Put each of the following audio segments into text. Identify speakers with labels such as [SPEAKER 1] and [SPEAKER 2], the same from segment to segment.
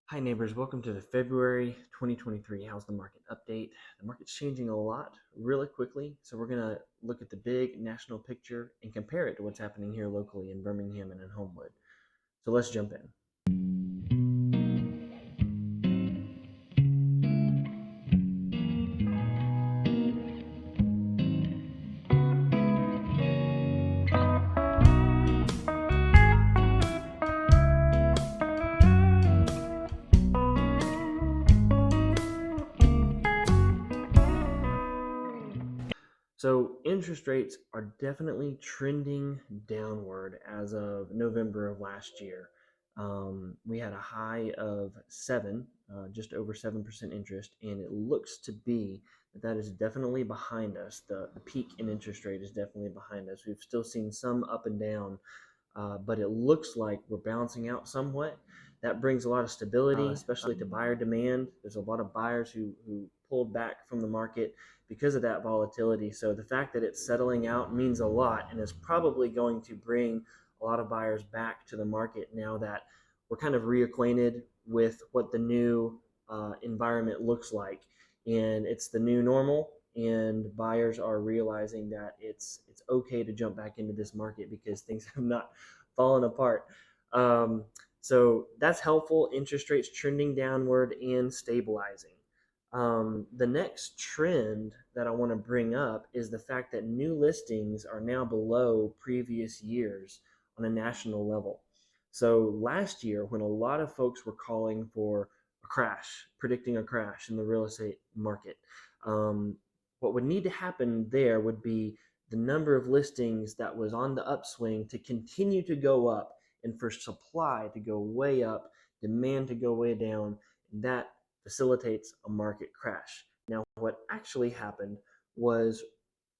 [SPEAKER 1] Hi neighbors, welcome to the February 2023 How's the Market update. The market's changing a lot really quickly, so we're going to look at the big national picture and compare it to what's happening here locally in Birmingham and in Homewood. So let's jump in. So interest rates are definitely trending downward as of November of last year. We had a high of just over 7% interest, and it looks to be that is definitely behind us. The peak in interest rate is definitely behind us. We've still seen some up and down, but it looks like we're balancing out somewhat. That brings a lot of stability, especially to buyer demand. There's a lot of buyers who pulled back from the market because of that volatility. So the fact that it's settling out means a lot and is probably going to bring a lot of buyers back to the market now that we're kind of reacquainted with what the new environment looks like. And it's the new normal, and buyers are realizing that it's okay to jump back into this market because things have not fallen apart. Um, so that's helpful. Interest rates trending downward and stabilizing. The next trend that I want to bring up is the fact that new listings are now below previous years on a national level. So last year, when a lot of folks were calling for a crash, predicting a crash in the real estate market, um, what would need to happen there would be the number of listings that was on the upswing to continue to go up, and for supply to go way up, demand to go way down. And that facilitates a market crash. Now, what actually happened was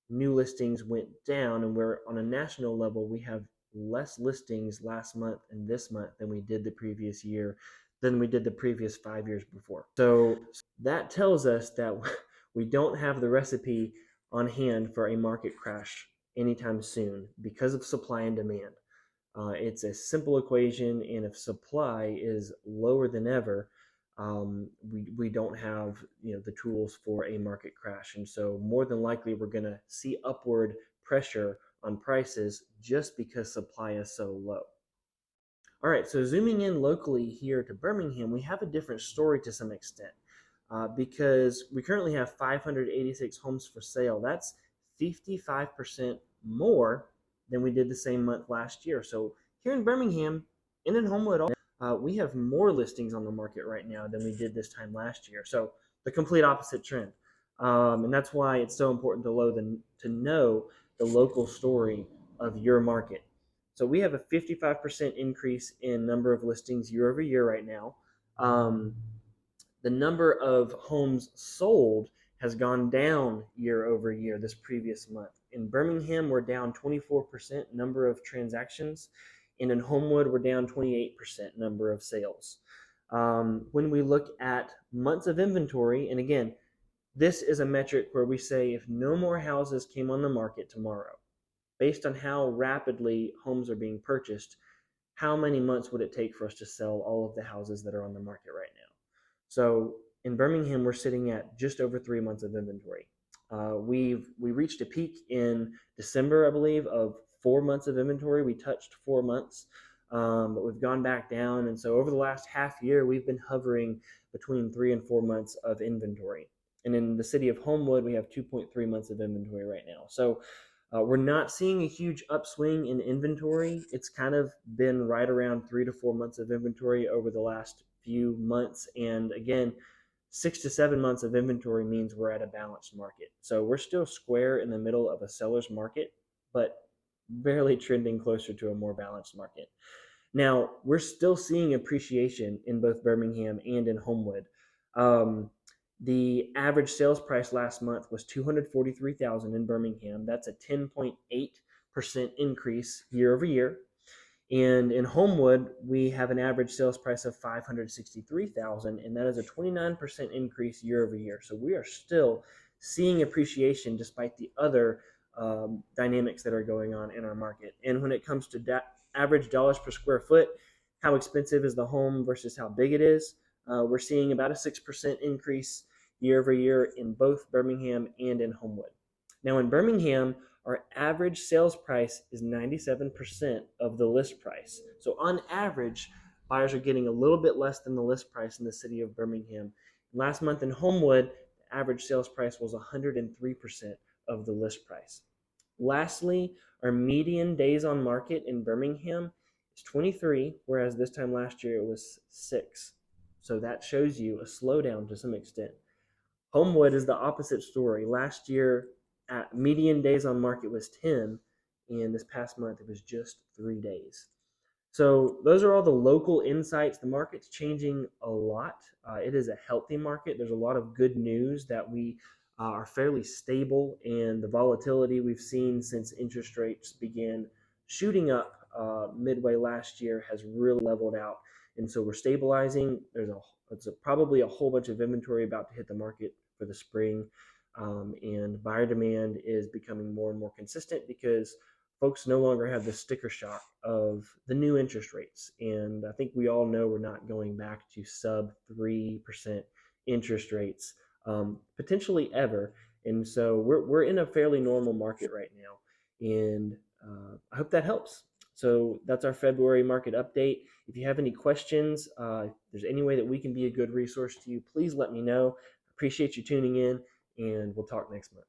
[SPEAKER 1] new listings went down, and we're on a national level, we have less listings last month and this month than we did the previous year, than we did the previous 5 years before. So that tells us that we don't have the recipe on hand for a market crash anytime soon because of supply and demand. It's a simple equation, and if supply is lower than ever, we don't have the tools for a market crash, and so more than likely we're going to see upward pressure on prices just because supply is so low. All right, so zooming in locally here to Birmingham, we have a different story to some extent because we currently have 586 homes for sale. That's 55% more than we did the same month last year. So here in Birmingham and in Homewood, we have more listings on the market right now than we did this time last year. So the complete opposite trend. And that's why it's so important to know the local story of your market. So we have a 55% increase in number of listings year over year right now. The number of homes sold has gone down year over year this previous month. In Birmingham, we're down 24% number of transactions, and in Homewood, we're down 28% number of sales. When we look at months of inventory, and again, this is a metric where we say if no more houses came on the market tomorrow, based on how rapidly homes are being purchased, how many months would it take for us to sell all of the houses that are on the market right now? So in Birmingham, we're sitting at just over 3 months of inventory. We reached a peak in December, I believe, of 4 months of inventory. We touched 4 months, but we've gone back down. And so over the last half year, we've been hovering between 3 and 4 months of inventory. And in the city of Homewood, we have 2.3 months of inventory right now. So we're not seeing a huge upswing in inventory. It's kind of been right around 3 to 4 months of inventory over the last few months. And again, 6 to 7 months of inventory means we're at a balanced market. So we're still square in the middle of a seller's market, but barely trending closer to a more balanced market. Now, we're still seeing appreciation in both Birmingham and in Homewood. The average sales price last month was $243,000 in Birmingham. That's a 10.8% increase year over year. And in Homewood, we have an average sales price of $563,000, and that is a 29% increase year over year. So we are still seeing appreciation despite the other dynamics that are going on in our market. And when it comes to average dollars per square foot, how expensive is the home versus how big it is? we're seeing about a 6% increase year over year in both Birmingham and in Homewood. Now, in Birmingham, our average sales price is 97% of the list price. So, on average, buyers are getting a little bit less than the list price in the city of Birmingham. Last month in Homewood, the average sales price was 103% of the list price. Lastly, our median days on market in Birmingham is 23, whereas this time last year it was 6. So that shows you a slowdown to some extent. Homewood is the opposite story. Last year, at median days on market was 10, and this past month it was just 3 days. So those are all the local insights. The market's changing a lot. It is a healthy market. There's a lot of good news that we are fairly stable, and the volatility we've seen since interest rates began shooting up midway last year has really leveled out. And so we're stabilizing. Probably a whole bunch of inventory about to hit the market for the spring. And buyer demand is becoming more and more consistent because folks no longer have the sticker shock of the new interest rates. And I think we all know we're not going back to sub 3% interest rates, potentially ever. And so we're in a fairly normal market right now. And I hope that helps. So that's our February market update. If you have any questions, if there's any way that we can be a good resource to you, please let me know. Appreciate you tuning in, and we'll talk next month.